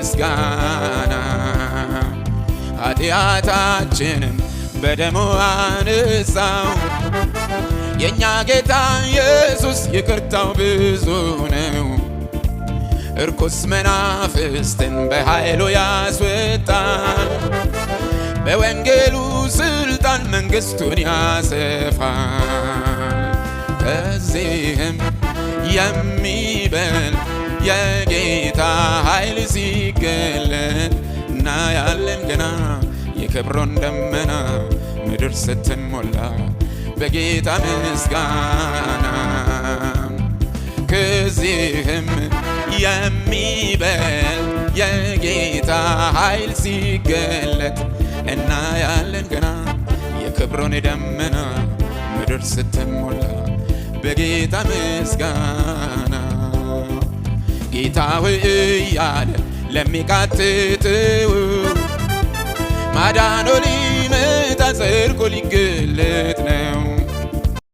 ምስጋና ኃጢአታችንን በደሙ አነጻው የኛ ጌታ ኢየሱስ ይቅርታው ብዙ ነው እርኩስ መናፍስትን በኃይሉ ያስወጣል በወንጌሉ ስልጣን መንግሥቱን ያሰፋል ከዚህም የሚበልጥ የጌታ ኃይል ሲገለጥ እናያለን ገና የክብሩን ደመና ምድር ስትሞላ በጌታ ምስጋና ከዚህም የሚበልጥ የጌታ ኃይል ሲገለጥ እናያለን ገና የክብሩን ደመና ምድር ስትሞላ በጌታ ምስጋና ጌታ ሆይ እያለ ለሚቃትተው ማዳኑ ሊመጣ ጽድቁ ሊገለጥ